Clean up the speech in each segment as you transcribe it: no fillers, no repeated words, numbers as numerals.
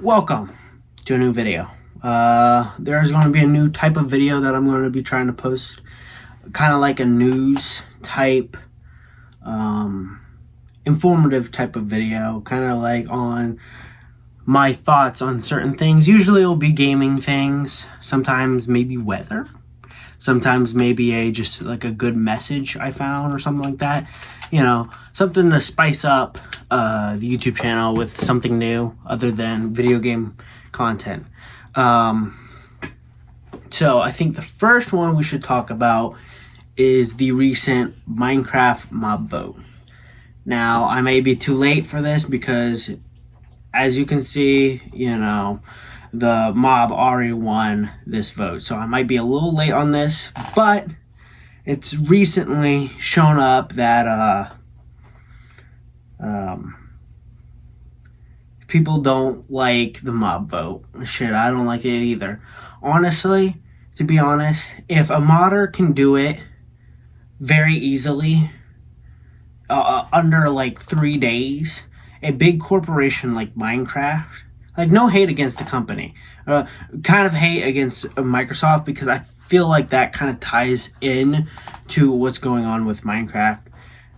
Welcome to a new video. There's going to be a new type of video that I'm going to be trying to post, kind of like a news type, informative type of video, kind of like on my thoughts on certain things. Usually it'll be gaming things, sometimes maybe weather, sometimes maybe just like a good message I found or something like that. You know, something to spice up the YouTube channel with something new other than video game content. So I think the first one we should talk about is the recent Minecraft mob vote. Now, I may be too late for this because, as you can see, you know, the mob already won this vote. So I might be a little late on this, but it's recently shown up that people don't like the mob vote. Shit, I don't like it either. Honestly, to be honest, if a modder can do it very easily, under like 3 days, a big corporation like Minecraft, like no hate against the company, kind of hate against Microsoft, because I feel like that kind of ties in to what's going on with Minecraft.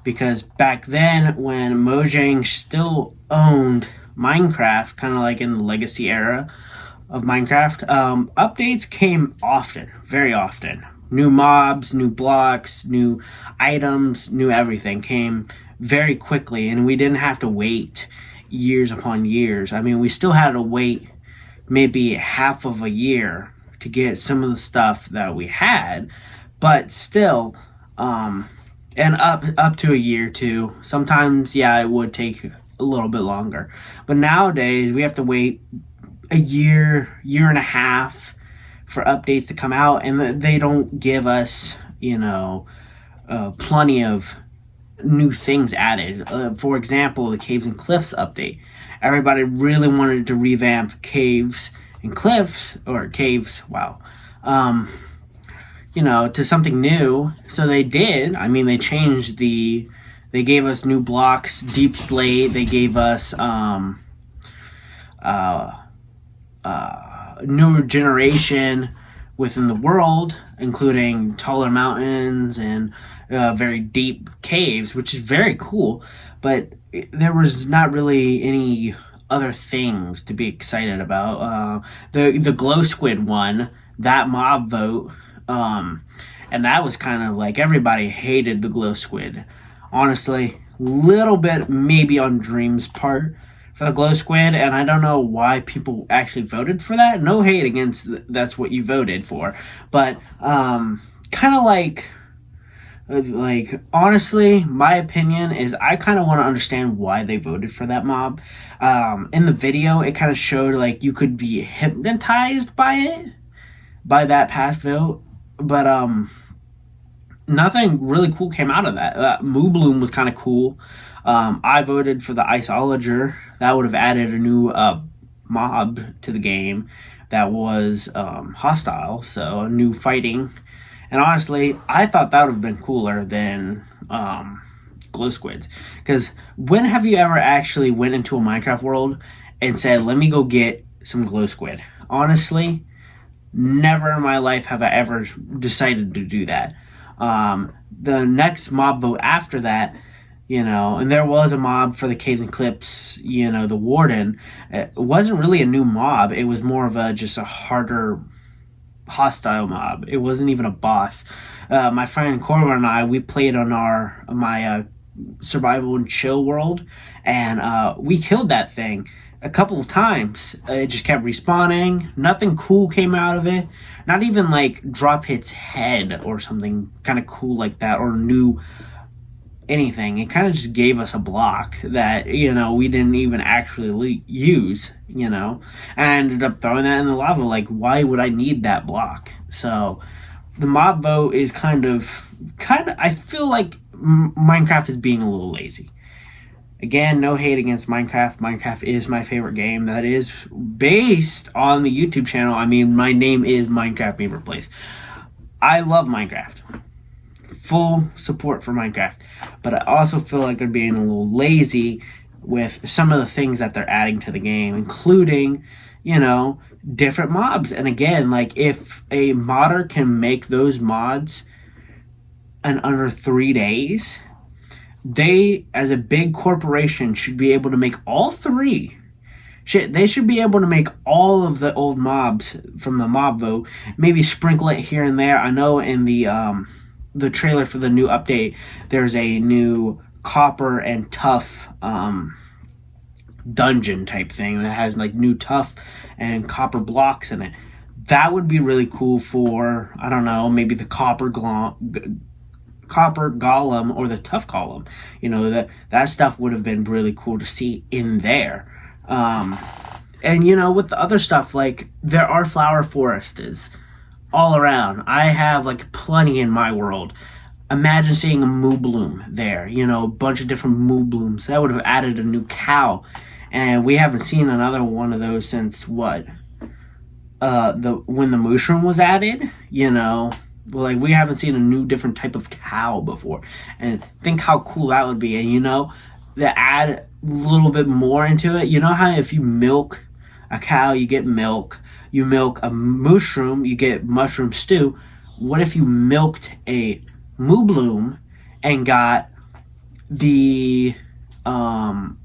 Because back then, when Mojang still owned Minecraft, kind of like in the legacy era of Minecraft, updates came often, very often. New mobs, new blocks, new items, new everything came very quickly, and we didn't have to wait years upon years. I mean, we still had to wait maybe half of a year to get some of the stuff that we had, but still, and up to a year too. Sometimes, yeah, it would take a little bit longer, but nowadays we have to wait a year and a half for updates to come out, and they don't give us, you know, plenty of new things added. For example, the Caves and Cliffs update. Everybody really wanted to revamp Caves and Cliffs, or Caves, wow, you know, to something new. So they did. I mean, they changed they gave us new blocks, Deep Slate. They gave us newer generation within the world, including taller mountains and very deep caves, which is very cool. But there was not really any other things to be excited about. The Glow Squid won that mob vote, and that was kind of like everybody hated the Glow Squid. Honestly, little bit maybe on Dream's part for the Glow Squid, and I don't know why people actually voted for that. No hate against that's what you voted for, but kind of like honestly, my opinion is I kind of want to understand why they voted for that mob. In the video, it kind of showed like you could be hypnotized by that past vote, but nothing really cool came out of that. Moo Bloom was kind of cool. I voted for the Iceologer. That would have added a new mob to the game that was hostile, so a new fighting. And honestly, I thought that would have been cooler than Glow Squids. Because when have you ever actually went into a Minecraft world and said, let me go get some Glow Squid? Honestly, never in my life have I ever decided to do that. The next mob vote after that, you know, and there was a mob for the Caves and Cliffs, you know, the Warden. It wasn't really a new mob. It was more of just a harder, hostile mob. It wasn't even a boss. My friend Corbin and I, we played on my survival and chill world, and we killed that thing a couple of times. It just kept respawning. Nothing cool came out of it. Not even like drop its head or something kind of cool like that, or new anything. It kind of just gave us a block that, you know, we didn't even actually use, you know. I ended up throwing that in the lava. Like, why would I need that block? So the mob vote is kind of I feel like Minecraft is being a little lazy. Again, no hate against Minecraft. Minecraft is my favorite game. That is based on the YouTube channel. I mean, my name is Minecraft Beaver Plays. I love Minecraft. Full support for Minecraft. But I also feel like they're being a little lazy with some of the things that they're adding to the game, including, different mobs. And again, like if a modder can make those mods in under 3 days, they, as a big corporation, should be able to make all three. Shit, they should be able to make all of the old mobs from the mob vote. Maybe sprinkle it here and there. I know in the trailer for the new update, there's a new copper and tough dungeon type thing that has like new tough and copper blocks in it. That would be really cool for, I don't know, maybe the copper golem or the tough golem. That stuff would have been really cool to see in there. And with the other stuff, like there are flower forests all around. I have like plenty in my world. Imagine seeing a Moobloom there, a bunch of different Mooblooms. That would have added a new cow. And we haven't seen another one of those since what? When the Mushroom was added, like we haven't seen a new different type of cow before. And think how cool that would be. And to add a little bit more into it, how if you milk a cow, you get milk. You milk a mushroom, you get mushroom stew. What if you milked a Moobloom and got the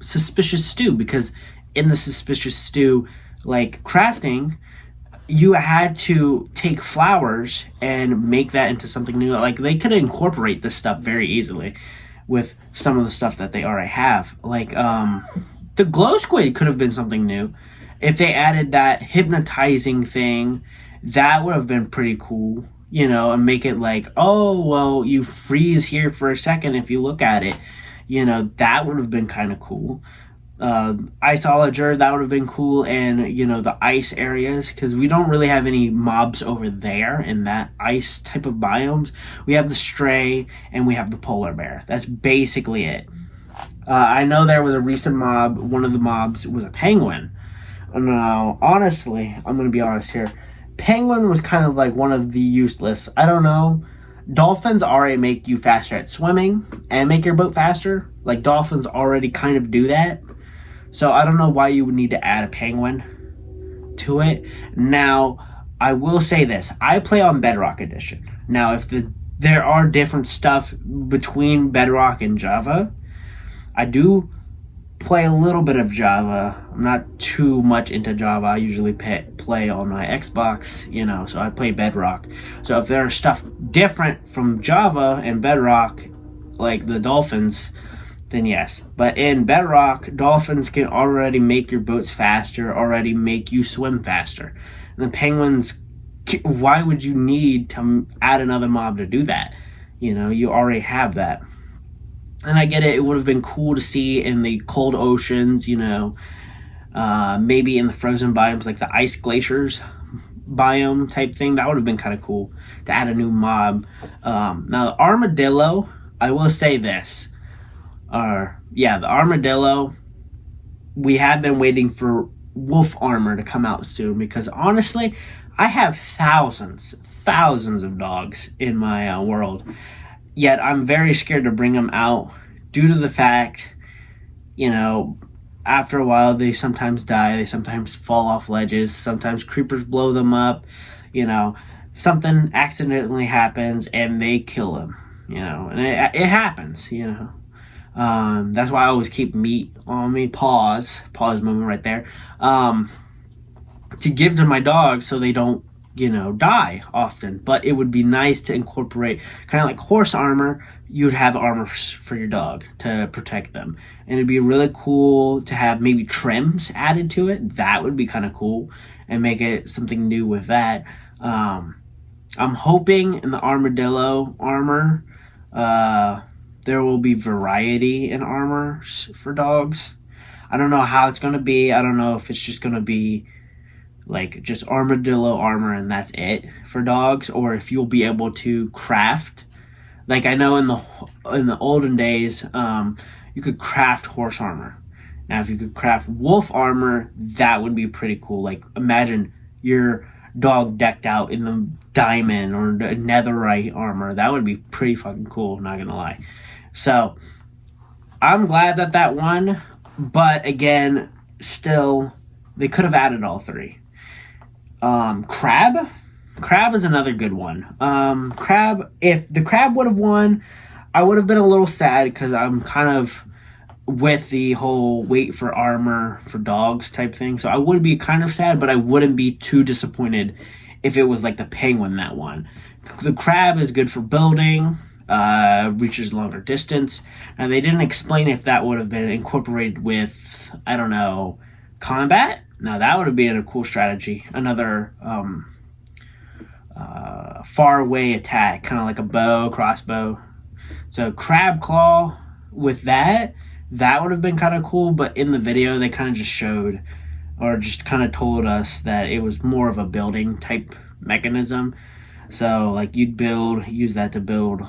suspicious stew? Because in the suspicious stew, like crafting, you had to take flowers and make that into something new. Like they could incorporate this stuff very easily with some of the stuff that they already have. Like the glow squid could have been something new. If they added that hypnotizing thing, that would have been pretty cool. And make it like, oh, well, you freeze here for a second if you look at it. That would have been kind of cool. Iceologer, that would have been cool. And, the ice areas, because we don't really have any mobs over there in that ice type of biomes. We have the stray and we have the polar bear. That's basically it. I know there was a recent mob. One of the mobs was a penguin. Now, honestly, I'm going to be honest here. Penguin was kind of like one of the useless. I don't know. Dolphins already make you faster at swimming and make your boat faster. Like dolphins already kind of do that. So I don't know why you would need to add a penguin to it. Now, I will say this. I play on Bedrock Edition. Now, if there are different stuff between Bedrock and Java, I do play a little bit of Java. I'm not too much into Java. I usually play on my Xbox, so I play Bedrock. So if there's stuff different from Java and Bedrock, like the dolphins, then yes. But in Bedrock, dolphins can already make your boats faster, already make you swim faster. And the penguins, why would you need to add another mob to do that? You already have that. And I get it. It would have been cool to see in the cold oceans, maybe in the frozen biomes, like the ice glaciers biome type thing. That would have been kind of cool to add a new mob. Now, the armadillo, I will say this. The armadillo, we have been waiting for wolf armor to come out soon because honestly, I have thousands of dogs in my world. Yet I'm very scared to bring them out due to the fact, after a while they sometimes die, they sometimes fall off ledges, sometimes creepers blow them up, something accidentally happens and they kill them, and it happens, That's why I always keep meat on me, pause moment right there, to give to my dogs so they don't die often. But it would be nice to incorporate kind of like horse armor. You'd have armor for your dog to protect them, and it'd be really cool to have maybe trims added to it. That would be kind of cool and make it something new with that. I'm hoping in the armadillo armor there will be variety in armor for dogs. I don't know how it's going to be. I don't know if it's just going to be like just armadillo armor and that's it for dogs, or if you'll be able to craft. Like I know in the olden days, you could craft horse armor. Now, if you could craft wolf armor, that would be pretty cool. Like imagine your dog decked out in the diamond or the netherite armor. That would be pretty fucking cool, not gonna lie. So I'm glad that won. But again, still, they could have added all three. Crab? Crab is another good one. Crab, if the crab would have won, I would have been a little sad because I'm kind of with the whole wait for armor for dogs type thing. So I would be kind of sad, but I wouldn't be too disappointed if it was like the penguin that won. The crab is good for building, reaches longer distance. And they didn't explain if that would have been incorporated with, I don't know, combat. Now that would have been a cool strategy. Another far away attack, kind of like a bow, crossbow. So crab claw with that would have been kind of cool. But in the video, they kind of just showed or just kind of told us that it was more of a building type mechanism. So like you'd use that to build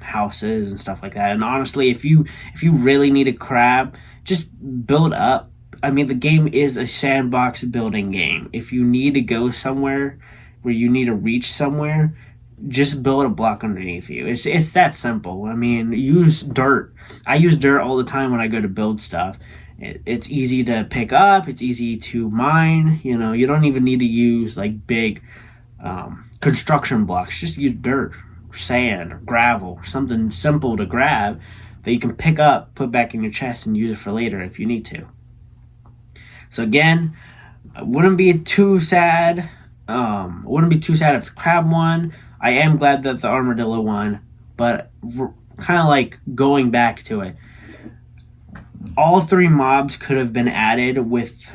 houses and stuff like that. And honestly, if you really need a crab, just build up. I mean, the game is a sandbox building game. If you need to go somewhere where you need to reach somewhere, just build a block underneath you. It's that simple. I mean, use dirt. I use dirt all the time when I go to build stuff. It's easy to pick up. It's easy to mine. You know, you don't even need to use like big construction blocks. Just use dirt, sand, or gravel, or something simple to grab that you can pick up, put back in your chest, and use it for later if you need to. So again, I wouldn't be too sad. Wouldn't be too sad if the crab won. I am glad that the armadillo won, but kind of like going back to it, all three mobs could have been added with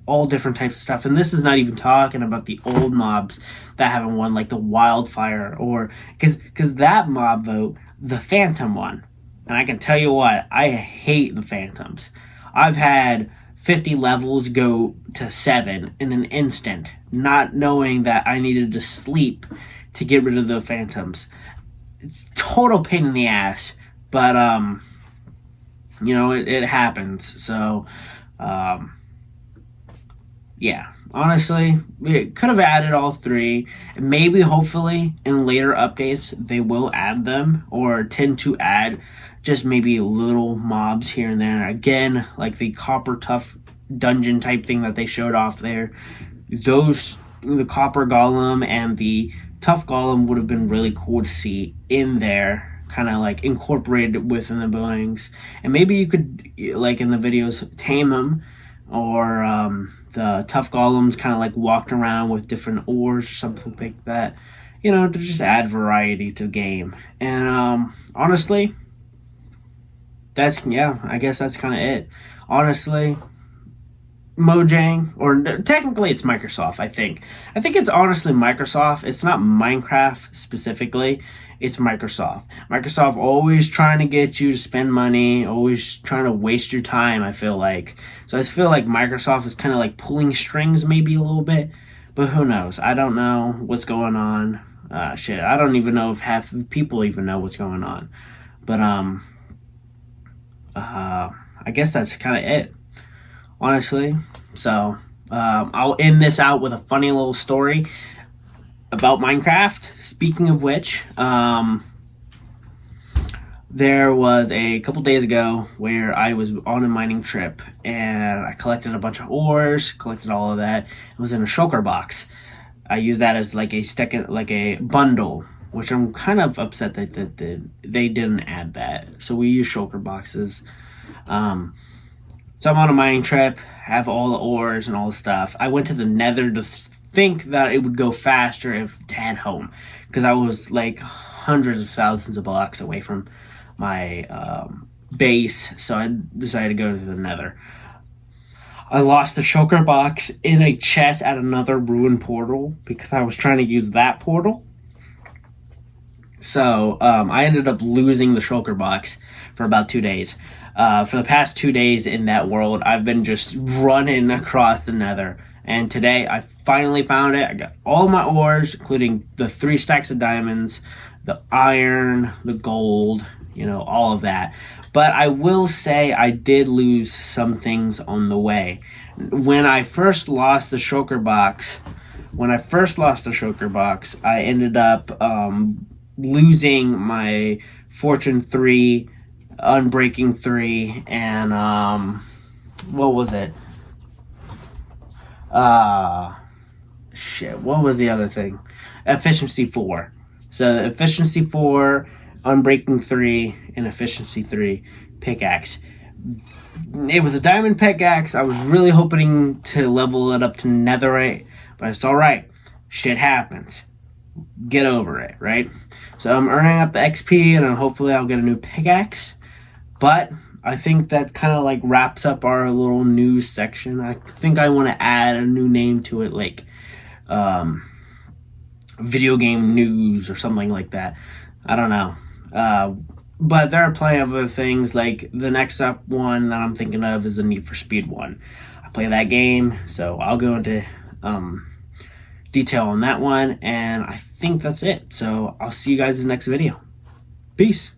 all different types of stuff. And this is not even talking about the old mobs that haven't won, like the wildfire, or because that mob vote, the phantom one. And I can tell you what, I hate the phantoms. I've had 50 levels go to 7 in an instant, not knowing that I needed to sleep to get rid of the phantoms. It's total pain in the ass, but you know, it happens. So yeah, honestly, we could have added all three. Maybe, hopefully, in later updates, they will add them or tend to add just maybe little mobs here and there. Again, like the copper tough dungeon type thing that they showed off there. The copper golem and the tough golem would have been really cool to see in there, kind of like incorporated within the buildings. And maybe you could, like in the videos, tame them, or the tough golems kind of like walked around with different ores or something like that, you know, to just add variety to the game. And honestly, I guess that's kind of it. Honestly, Mojang, or technically it's Microsoft, I think it's honestly Microsoft. It's not Minecraft specifically, it's Microsoft always trying to get you to spend money, always trying to waste your time, I feel like. So I feel like Microsoft is kind of like pulling strings maybe a little bit, but who knows. I don't know what's going on. I don't even know if half the people even know what's going on. But I guess that's kind of it, honestly. So I'll end this out with a funny little story about Minecraft. Speaking of which, there was a couple days ago where I was on a mining trip and I collected a bunch of ores, collected all of that. It was in a shulker box. I use that as like a bundle, which I'm kind of upset that they didn't add that. So we use shulker boxes. So I'm on a mining trip, have all the ores and all the stuff. I went to the Nether to think that it would go faster to head home, because I was like hundreds of thousands of blocks away from my base. So I decided to go to the Nether. I lost the shulker box in a chest at another ruined portal because I was trying to use that portal. So I ended up losing the shulker box for about 2 days. For the past 2 days in that world, I've been just running across the Nether. And today, I finally found it. I got all my ores, including the 3 stacks of diamonds, the iron, the gold, you know, all of that. But I will say I did lose some things on the way. When I first lost the shulker box, I ended up losing my Fortune 3, Unbreaking 3, and what was it? What was the other thing? Efficiency 4. So Efficiency 4, Unbreaking 3, and Efficiency 3 pickaxe. It was a diamond pickaxe. I was really hoping to level it up to netherite, but it's alright. Shit happens. Get over it, right? So I'm earning up the XP, and hopefully I'll get a new pickaxe. But I think that kind of like wraps up our little news section. I think I want to add a new name to it, like video game news or something like that. I don't know. But there are plenty of other things. Like the next up one that I'm thinking of is the Need for Speed one. I play that game, so I'll go into detail on that one. And I think that's it. So I'll see you guys in the next video. Peace.